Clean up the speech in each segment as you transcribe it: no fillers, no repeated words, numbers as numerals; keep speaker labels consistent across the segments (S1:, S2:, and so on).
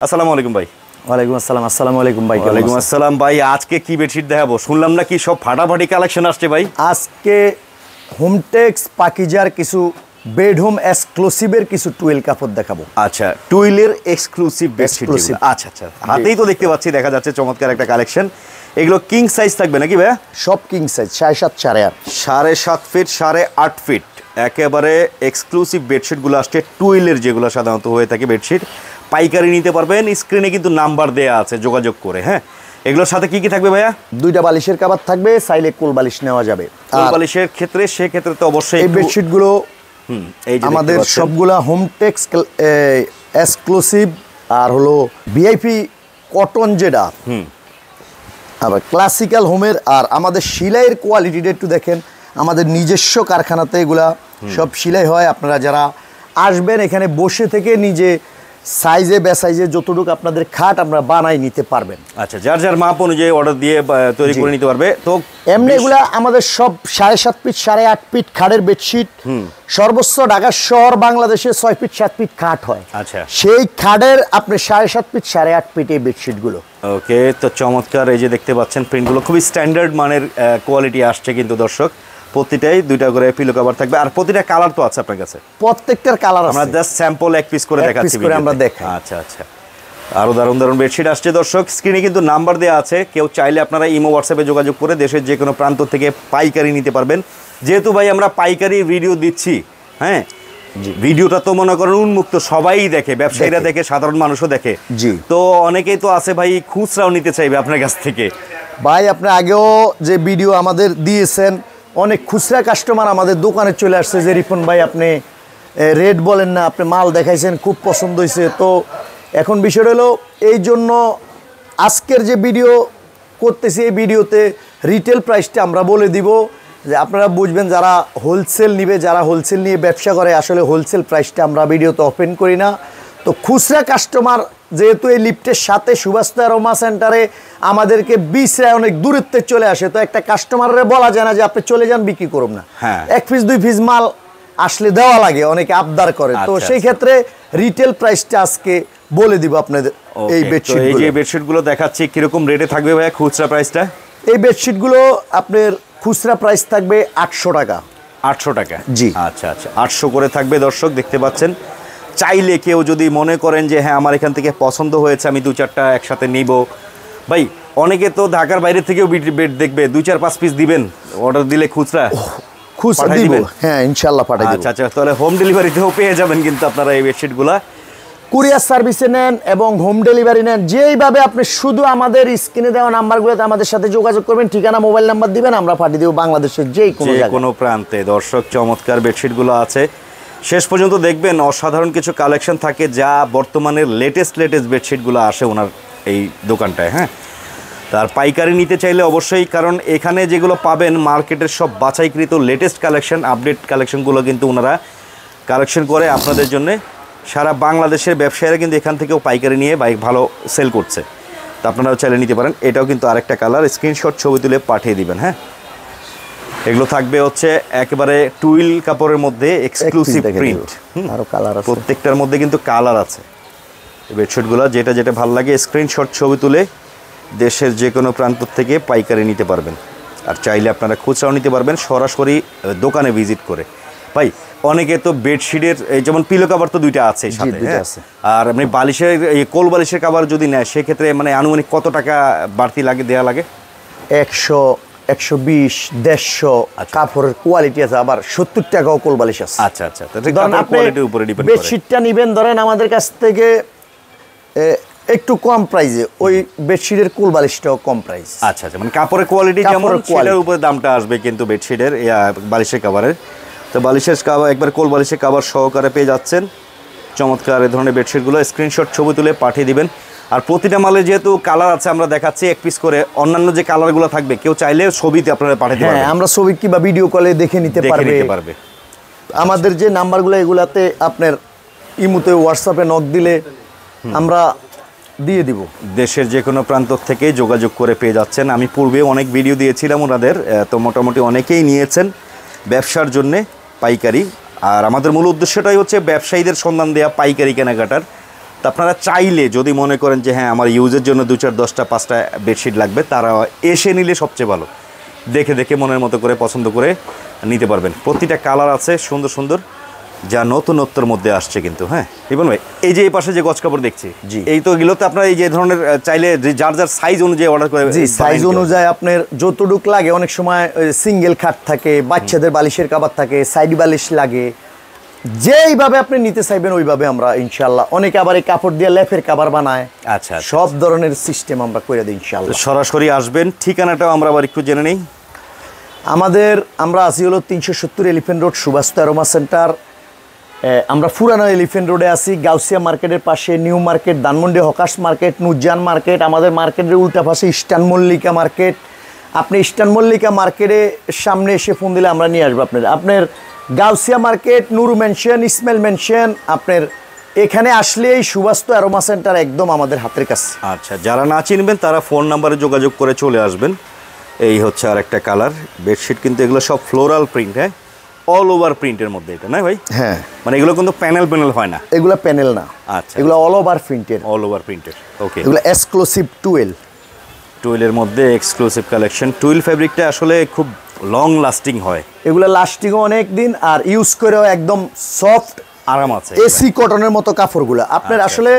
S1: আসসালামু আলাইকুম ভাই।
S2: ওয়ালাইকুম আসসালাম। আসসালামু আলাইকুম ভাই।
S1: ওয়ালাইকুম আসসালাম ভাই। আজকে কি বেডশিট দেখাবো? শুনলাম নাকি সব ফাটাফাটি কালেকশন আসছে ভাই।
S2: আজকে হোমটেক্স পাকিজার কিছু বেড হোম এক্সক্লুসিভের কিছু টুয়েল কাপড় দেখাবো।
S1: আচ্ছা, টুইলের এক্সক্লুসিভ বেডশিট। আচ্ছা আচ্ছা, হাতেই তো দেখতে পাচ্ছি, দেখা যাচ্ছে চমৎকার একটা কালেকশন। এগুলো কিং সাইজ থাকবে নাকি ভাই?
S2: সব কিং সাইজ, 7.5
S1: 7.5 ফিট 8.5 ফিট একেবারে এক্সক্লুসিভ বেডশিটগুলো আসছে টুইলের, যেগুলো সাধারণত হয়ে থাকে বেডশিট। পাইকারি নিতে পারবেন, স্ক্রিনে কিন্তু নাম্বার দেয়া আছে, যোগাযোগ করে। হ্যাঁ, এগুলোর সাথে কি কি থাকবে ভাইয়া?
S2: 2টা বালিশের কভার থাকবে, চাইলে কোল বালিশ নেওয়া যাবে।
S1: কোল বালিশের ক্ষেত্রে সেক্ষেত্রে তো অবশ্যই
S2: এই বেডশিটগুলো আমাদের সবগুলা হোমটেক্স এক্সক্লুসিভ, আর হলো ভিআইপি কটন যেটা, আবার ক্লাসিক্যাল হোমের। আর আমাদের সেলাইয়ের কোয়ালিটিটা একটু দেখেন, আমাদের নিজস্ব কারখানাতে এগুলা সব সেলাই হয়। আপনারা যারা আসবেন এখানে বসে থেকে নিজে সাইজে বেসাইজে যতটুকু আপনাদের খাট আমরা বানাই নিতে পারবেন।
S1: আচ্ছা, যার যার মাপ অনুযায়ী অর্ডার দিয়ে তৈরি করে নিতে পারবে। তো
S2: এমনি এগুলা আমাদের সব 7.5 ফিট 8.5 ফিট খাটের বেডশিট। সর্বোচ্চ ঢাকা শহর বাংলাদেশে 6 ফিট 7 ফিট খাট হয়।
S1: আচ্ছা,
S2: সেই খাটের আপনি 7.5 ফিট 8.5 ফিট এই বেডশিটগুলো।
S1: ওকে, তো চমৎকার। এই যে দেখতে পাচ্ছেন প্রিন্টগুলো খুবই স্ট্যান্ডার্ড মানের কোয়ালিটি আসছে কিন্তু দর্শক। প্রতিটাই 2টা করে পিলো কভার থাকবে, আর প্রতিটা কালার তো আছে আপনার কাছে?
S2: প্রত্যেকটার কালার আছে।
S1: আমরা জাস্ট স্যাম্পল এক পিস করে দেখাচ্ছি,
S2: আমরা দেখাই।
S1: আচ্ছা আচ্ছা, আরো দারুণ দারুণ বেডশিট আসছে দর্শক। স্ক্রিনে কিন্তু নাম্বার দেওয়া আছে, কেউ চাইলে আপনারা ইমো হোয়াটসঅ্যাপে যোগাযোগ করে দেশের যে কোনো প্রান্ত থেকে পাইকারি নিতে পারবেন। যেহেতু ভাই আমরা পাইকারি ভিডিও দিচ্ছি, হ্যাঁ, ভিডিওটা তো মনে করেন উন্মুক্ত, সবাই দেখে, ব্যবসায়ীরা দেখে, সাধারণ মানুষও দেখে।
S2: জি,
S1: তো অনেকেই তো আছে ভাই খুচরাও নিতে চাইবে আপনার কাছ থেকে।
S2: ভাই আপনি আগেও যে ভিডিও আমাদের দিয়েছেন, অনেক খুচরা কাস্টমার আমাদের দোকানে চলে আসছে যে রিপন ভাই আপনি রেট বলেন না, আপনি মাল দেখাইছেন, খুব পছন্দ হয়েছে। তো এখন বিষয়টা হলো, এই জন্য আজকের যে ভিডিও করতেছি, এই ভিডিওতে রিটেল প্রাইসটা আমরা বলে দিব, যে আপনারা বুঝবেন যারা হোলসেল নিবে, যারা হোলসেল নিয়ে ব্যবসা করে, আসলে হোলসেল প্রাইসটা আমরা ভিডিওতে ওপেন করি না। তো খুচরা কাস্টমার যেহেতু এই লিফটের সাথে সুভাষতা অ্যারোমা সেন্টারে আমাদেরকে 20 অনেক দূরত্বে চলে আসে, তো একটা কাস্টমারের বলা যায় না যে আপনি চলে যান বিক্রি করুন না। 1 পিস 2 পিস মাল আসলে দেওয়া লাগে, অনেকে আবদার করে। তো সেই ক্ষেত্রে রিটেল প্রাইসটা আজকে বলে দিব আপনাদের। এই বেডশিট,
S1: এই যে বেডশিটগুলো দেখাচ্ছি, কিরকম রেটে থাকবে ভাইয়া খুচরা প্রাইসটা?
S2: এই বেডশিটগুলো আপনার খুচরা প্রাইস থাকবে 800 টাকা।
S1: 800 টাকা?
S2: জি,
S1: আচ্ছা আচ্ছা, 800 করে থাকবে দর্শক, দেখতে পাচ্ছেন। চাইলে কেউ যদি মনে করেন যে হ্যাঁ আমার এখান থেকে পছন্দ হয়েছে, আমি 2-4টা একসাথে নিব, ভাই অনেকে তো ঢাকার বাইরে থেকেও বেড দেখবে, 2-4-5 পিস দিবেন অর্ডার দিলে খুচরা
S2: খুচরা দিবেন? হ্যাঁ, ইনশাআল্লাহ পাঠাই দেব।
S1: আচ্ছা আচ্ছা, তাহলে হোম ডেলিভারিতেও পেয়ে যাবেন কিন্তু আপনারা এই বেডশিটগুলো।
S2: কুরিয়ার সার্ভিসে নেন এবং হোম ডেলিভারি নেন, যেইভাবে আপনি শুধু আমাদের স্ক্রিনে দেওয়া নাম্বারগুলোতে আমাদের সাথে যোগাযোগ করবেন, ঠিকানা মোবাইল নাম্বার দিবেন, আমরা পাঠিয়ে দেব বাংলাদেশের যে কোনো
S1: প্রান্তে। দর্শক, চমৎকার বেডশিটগুলো আছে, শেষ পর্যন্ত দেখবেন। অসাধারণ কিছু কালেকশন থাকে, যা বর্তমানের লেটেস্ট বেডশিটগুলো আসে ওনার এই দোকানটায়। হ্যাঁ, তার পাইকারি নিতে চাইলে অবশ্যই, কারণ এখানে যেগুলো পাবেন মার্কেটের সব বাছাইকৃত লেটেস্ট কালেকশন, আপডেট কালেকশনগুলো কিন্তু ওনারা কালেকশন করে আপনাদের জন্য। সারা বাংলাদেশের ব্যবসায়ীরা কিন্তু এখান থেকেও পাইকারি নিয়ে বাইক ভালো সেল করছে, তো আপনারাও চাইলে নিতে পারেন। এটাও কিন্তু আরেকটা কালার, স্ক্রিনশট ছবি তুলে পাঠিয়ে দিবেন। হ্যাঁ, এগুলো থাকবে হচ্ছে একেবারে টুইল কাপড়ের মধ্যে এক্সক্লুসিভ প্রিন্ট,
S2: আরো কালার আছে,
S1: প্রত্যেকটার মধ্যে কিন্তু কালার আছে। বেডশিটগুলো যেটা যেটা ভালো লাগে স্ক্রিনশট ছবি তুলে দেশের যে কোনো প্রান্ত থেকে পাইকারি নিতে পারবেন। আর চাইলে আপনারা খুচরাও নিতে পারবেন সরাসরি দোকানে ভিজিট করে। ভাই অনেকে তো বেডশিটের যেমন পিলো কাভার তো 2টা আছে সাথে, আর আপনি বালিশের কোল বালিশের কাভার যদি নেয়, সেক্ষেত্রে মানে আনুমানিক কত টাকা বাড়তি লাগে, দেওয়া লাগে?
S2: 100, 120, 150 কাপড়ের কোয়ালিটি আছে, আবার 70 টাকাও কোল বালিশ আছে।
S1: আচ্ছা আচ্ছা, কোয়ালিটির উপরে ডিপেন্ড করে।
S2: বেডশিটটা নেবেন ধরেন আমাদের কাছ থেকে একটু কম প্রাইসে, ওই বেডশিটের কোল বালিশটাও কম প্রাইস।
S1: আচ্ছা আচ্ছা, মানে কাপড়ের কোয়ালিটি যেমন সেটার উপরে দামটা আসবে কিন্তু বেডশিটের বালিশের কাভারের। তো বালিশের কাভার একবার কোল বালিশের কাভার সহকারে পেয়ে যাচ্ছেন। চমৎকার এই ধরনের বেডশিটগুলো স্ক্রিনশট ছবি তুলে পাঠিয়ে দিবেন। আর প্রতিটা মালে যেহেতু কালার আছে, আমরা দেখাচ্ছি 1 পিস করে, অন্যান্য যে কালারগুলো থাকবে কেউ চাইলে ছবিতে আপনারা পাঠিয়ে দিবেন।
S2: হ্যাঁ, আমরা ছবি কিংবা ভিডিও কলে দেখে নিতে পারবে। আমাদের যে নাম্বারগুলো, এগুলাতে আপনার ইমুতে হোয়াটসঅ্যাপে নক দিলে আমরা দিয়ে দিব।
S1: দেশের যে কোনো প্রান্ত থেকে যোগাযোগ করে পেয়ে যাচ্ছেন। আমি পূর্বে অনেক ভিডিও দিয়েছিলাম ওনাদের, তো মোটামুটি অনেকেই নিয়েছেন ব্যবসার জন্যে পাইকারি। আর আমাদের মূল উদ্দেশ্যটাই হচ্ছে ব্যবসায়ীদের সন্ধান দেওয়া, পাইকারি কেনাকাটার। তো আপনারা চাইলে যদি মনে করেন যে হ্যাঁ আমার ইউজের জন্য 2 4 10টা 5টা বেডশিট লাগবে, তারা এসে নিলে সবচেয়ে ভালো। দেখে দেখে মনের মতো করে পছন্দ করে নিতে পারবেন। প্রতিটা কালার আছে সুন্দর সুন্দর, যা নতুনত্বর মধ্যে আসছে কিন্তু। হ্যাঁ রিপন ভাই, এই যে এই পাশে যে গজ কাপড় দেখছি,
S2: জি,
S1: এই তো এগুলোতে আপনারা এই যে ধরনের চাইলে যার যার সাইজ অনুযায়ী অর্ডার করে,
S2: জি সাইজ অনুযায়ী আপনার যতটুক লাগে। অনেক সময় সিঙ্গেল খাট থাকে, বাচ্চাদের বালিশের কাভার থাকে, সাইড বালিশ লাগে, যেইভাবে আপনি নিতে চাইবেন ওইভাবে আমরা ইনশাল্লাহ। অনেকে আবার এই কাপড় দিয়ে লেফের কাভার বানায়।
S1: আচ্ছা,
S2: সব ধরনের সিস্টেম আমরা করে দিই ইনশাল্লাহ।
S1: সরাসরি আসবেন, ঠিকানাটাও আমরা আবার একটু জেনে নেই।
S2: আমরা আছি হলো 370 elephant road, Suvastu aroma centre. আমরা পুরানো এলিফ্যান্ট রোডে আছি, গাউসিয়া মার্কেটের পাশে new market, Dhanmondi hawkers market, Nurjan market. আমাদের মার্কেটের উল্টা পাশে ইস্টার্ন মল্লিকা মার্কেট। আপনি ইস্টার্ন মল্লিকা মার্কেটে সামনে এসে ফোন দিলে আমরা নিয়ে আসবো আপনার Gausia market, Nuru mention, Ismail mention. আপনার এখানে আসলে এই সুবাস্তু অ্যারোমা সেন্টার একদম আমাদের হাতের কাছে।
S1: আচ্ছা, যারা না চিনবেন তারা ফোন নাম্বারে যোগাযোগ করে চলে আসবেন। এই হচ্ছে আর একটা কালার বেডশিট, কিন্তু এগুলো সব ফ্লোরাল প্রিন্ট। হ্যাঁ, অল ওভার প্রিন্টের মধ্যে এটা না ভাই?
S2: হ্যাঁ,
S1: মানে এগুলো কিন্তু প্যানেল হয় না,
S2: এগুলো প্যানেল না।
S1: আচ্ছা,
S2: এগুলো অল ওভার প্রিন্টের।
S1: অল ওভার প্রিন্টের। ওকে,
S2: এগুলো এক্সক্লুসিভ
S1: টুয়েলের মধ্যে এক্সক্লুসিভ কালেকশন। টুয়েল ফেব্রিকটা আসলে খুব লং লাস্টিং হয়,
S2: এগুলো লাস্টিংও অনেক দিন, আর ইউজ করেও একদম সফট
S1: আরাম আছে,
S2: এসি কটনের মতো কাপড়গুলো। আপনার আসলে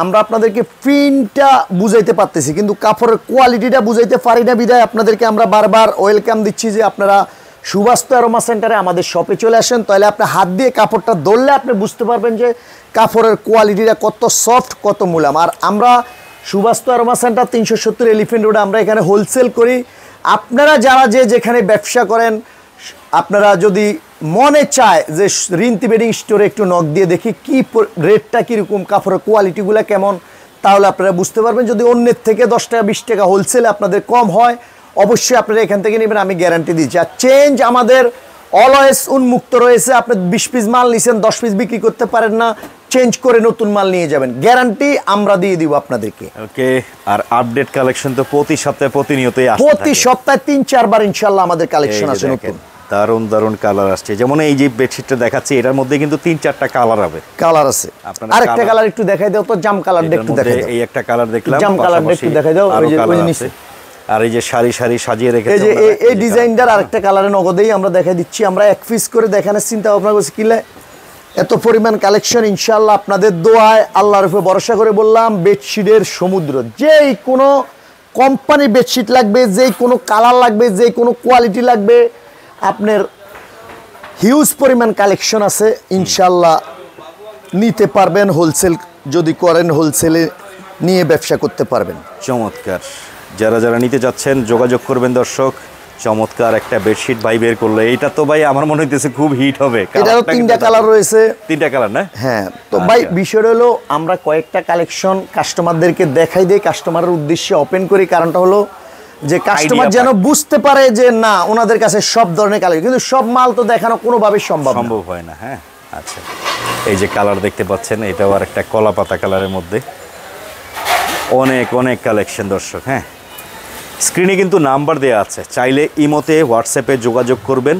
S2: আমরা আপনাদেরকে প্রিন্টটা বুঝাইতে পারতেছি, কিন্তু কাপড়ের কোয়ালিটিটা বুঝাইতে পারি না, বিধায় আপনাদেরকে আমরা বারবার ওয়েলকাম দিচ্ছি যে আপনারা সুবাস্তু অ্যারোমা সেন্টারে আমাদের শপে চলে আসেন। তাহলে আপনি হাত দিয়ে কাপড়টা ধরলে আপনি বুঝতে পারবেন যে কাপড়ের কোয়ালিটিটা কত সফট, কত মুলাম। আর আমরা সুবাস্তু অ্যারোমা সেন্টার 370 এলিফ্যান্ট রোডে আমরা এখানে হোলসেল করি। আপনারা যারা যেখানে ব্যবসা করেন, আপনারা যদি মনে চায় যে রিন্তি বেডিং স্টোরে একটু নক দিয়ে দেখি কি রেটটা কীরকম, কাপড়ের কোয়ালিটিগুলো কেমন, তাহলে আপনারা বুঝতে পারবেন। যদি অন্যের থেকে 10 টাকা 20 টাকা হোলসেলে আপনাদের কম হয়, অবশ্যই আপনারা এখান থেকে নেবেন, আমি গ্যারান্টি দিচ্ছি। আর চেঞ্জ আমাদের অলওয়েজ উন্মুক্ত রয়েছে। আপনি 20 পিস মাল নিছেন, 10 পিস বিক্রি করতে পারেন না, চেঞ্জ করে নতুন মাল নিয়ে যাবেন, গ্যারান্টি আমরা দিয়ে দিব আপনাদেরকে।
S1: ওকে, আর আপডেট কালেকশন তো প্রতি সপ্তাহে প্রতিনিয়তই আসে,
S2: প্রতি সপ্তাহে 3-4 বার ইনশাআল্লাহ আমাদের কালেকশন আছে নতুন।
S1: দারুণ দারুণ কালার আসছে, যেমন এই যে বেডশিটটা দেখাচ্ছি, এটার মধ্যে কিন্তু 3-4টা কালার হবে,
S2: কালার আছে। আরেকটা কালার একটু দেখাই দাও তো, জাম কালার একটু দেখাই দাও।
S1: এই একটা কালার দেখলাম,
S2: জাম কালার একটু দেখাই দাও। ওই যে নিচে,
S1: আর এই যে সারি সারি সাজিয়ে রেখেছে,
S2: এই যে এই ডিজাইনটার আরেকটা কালারে নগদেই আমরা দেখাই দিচ্ছি। আমরা এক পিস করে দেখানোর চিন্তা ভাবনা করছি, কিলে এত পরিমাণ কালেকশন ইনশাআল্লাহ আপনাদের দোয়ায়, আল্লাহর উপরে ভরসা করে বললাম, বেডশিটের সমুদ্র। যেই কোনো কোম্পানি বেডশিট লাগবে, যেই কোনো কালার লাগবে, যেই কোনো কোয়ালিটি লাগবে, আপনার হিউজ পরিমাণ কালেকশন আছে ইনশাআল্লাহ, নিতে পারবেন। হোলসেল যদি করেন, হোলসেলে নিয়ে ব্যবসা করতে পারবেন।
S1: চমৎকার, যারা যারা নিতে যাচ্ছেন যোগাযোগ করবেন দর্শক। চমৎকার একটা বেডশিট ভাই বের করলো, এইটা তো ভাই আমার মনে হইতেছে খুব হিট হবে।
S2: এটারও 3টা কালার রয়েছে,
S1: 3টা কালার না?
S2: হ্যাঁ। তো ভাই বিষয়টা হলো, আমরা কয়েকটা কালেকশন কাস্টমারদেরকে দেখাই দেই, কাস্টমারের উদ্দেশ্যে ওপেন করি। কারণটা হলো যে কাস্টমার যেন বুঝতে পারে যে না, ওনাদের কাছে সব ধরনের কালেকশন, কিন্তু সব মাল তো দেখানো কোনোভাবেই সম্ভব
S1: হয় না। হ্যাঁ, আচ্ছা, এই যে কালার দেখতে পাচ্ছেন, এটাও আর একটা কলা পাতা কালারের মধ্যে, অনেক অনেক কালেকশন দর্শক। হ্যাঁ, স্ক্রিনে কিন্তু নাম্বার দেওয়া আছে, চাইলে ইমোতে হোয়াটসঅ্যাপে যোগাযোগ করবেন।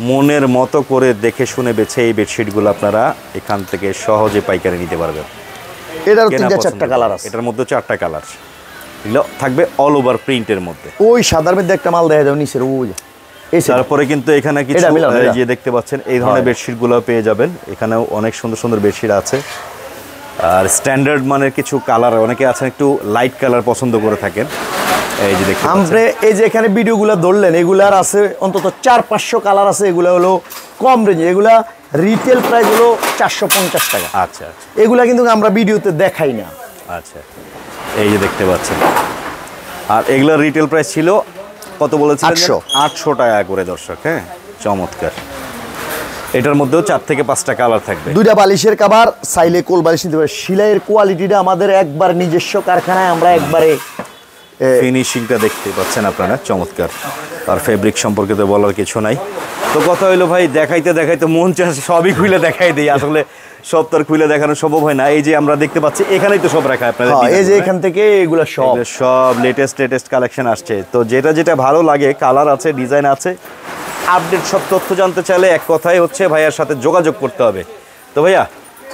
S1: মনের মতো করে দেখে শুনে বেছে এই বেডশিটগুলো আপনারা এখান থেকে সহজে পাইকারি নিতে পারবেন।
S2: এটার 3-4টা কালার আছে,
S1: এটার মধ্যে 4টা কালার, এগুলো থাকবে অল ওভার প্রিন্টের মধ্যে।
S2: ওই সাদার মধ্যে একটা মাল দেখা যাবে নিচের, ওই
S1: তারপরে কিন্তু এখানে কিছু যে দেখতে পাচ্ছেন এই ধরনের বেডশিটগুলো পেয়ে যাবেন। এখানেও অনেক সুন্দর সুন্দর বেডশিট আছে, আর স্ট্যান্ডার্ড মানের কিছু কালার, অনেকে আছেন একটু লাইট কালার পছন্দ করে থাকেন। এই যে দেখতে
S2: আমরা এই যে এখানে ভিডিওগুলো ধরলেন, এগুলার আছে অন্তত 400-500 কালার আছে। এগুলো হলো কম রেঞ্জ, এগুলা রিটেল প্রাইস হলো 450 টাকা।
S1: আচ্ছা আচ্ছা,
S2: এগুলা কিন্তু আমরা ভিডিওতে দেখাই না।
S1: আচ্ছা, এই যে দেখতে পাচ্ছেন, আর এগুলোর রিটেল প্রাইস ছিল কত বলেছিলেন? 800 টাকা করে দর্শক। হ্যাঁ, চমৎকার। এটার মধ্যেও 4 থেকে 5টা কালার থাকবে।
S2: 2টা বালিশের কভার, চাইলে কোল বালিশ নিতে পারে। সেলাইয়ের কোয়ালিটিটা আমাদের একবার নিজস্ব কারখানায়, আমরা একবারে
S1: ফিনিশিংটা দেখতে পাচ্ছেন আপনারা, চমৎকার। আর ফেব্রিক সম্পর্কে তো বলার কিছু নাই। তো কথা হইলো ভাই, দেখাইতে দেখাইতে মন চাচ্ছে সবই খুলে দেখাই দিই, আসলে সব তো আর খুলে দেখানো সম্ভব হয় না। এই যে আমরা দেখতে পাচ্ছি এখানেই তো সব রাখা আপনাদের,
S2: এই যে এখান থেকে এগুলো
S1: সব লেটেস্ট কালেকশন আসছে। তো যেটা যেটা ভালো লাগে, কালার আছে, ডিজাইন আছে, আপডেট সব তথ্য জানতে চাইলে এক কথাই হচ্ছে ভাইয়ার সাথে যোগাযোগ করতে হবে। তো ভাইয়া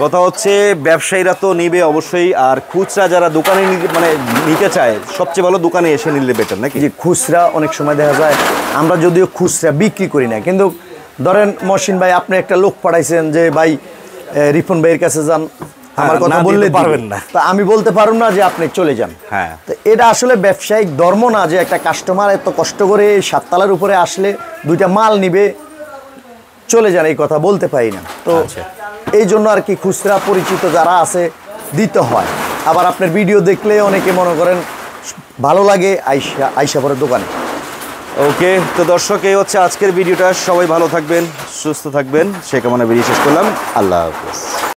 S1: কথা হচ্ছে ব্যবসায়ীরা তো নিবে অবশ্যই, আর খুচরা যারা দোকানে মানে নিতে চায় সবচেয়ে ভালো দোকানে এসে নিলে বেটার নাকি?
S2: যে খুচরা অনেক সময় দেখা যায় আমরা যদিও খুচরা বিক্রি করি না, কিন্তু ধরেন মহসিন ভাই আপনি একটা লোক পাঠাইছেন যে ভাই রিপন ভাইয়ের কাছে যান, আমার কথা বললে
S1: পারবেন না,
S2: তা আমি বলতে পারবো না যে আপনি চলে যান।
S1: হ্যাঁ,
S2: তো এটা আসলে ব্যবসায়িক ধর্ম না যে একটা কাস্টমার এত কষ্ট করে 7 তলার উপরে আসলে 2টা মাল নিবে চলে যান, এই কথা বলতে পারি না। তো এই জন্য আর কি খুচরা পরিচিত যারা আছে দিতে হয়। আবার আপনার ভিডিও দেখলে অনেকে মনে করেন ভালো লাগে আইসা পরে দোকানে।
S1: ওকে, তো দর্শক এই হচ্ছে আজকের ভিডিওটা। সবাই ভালো থাকবেন, সুস্থ থাকবেন, সে কামনা বেরিয়ে শেষ করলাম। আল্লাহ হাফেজ।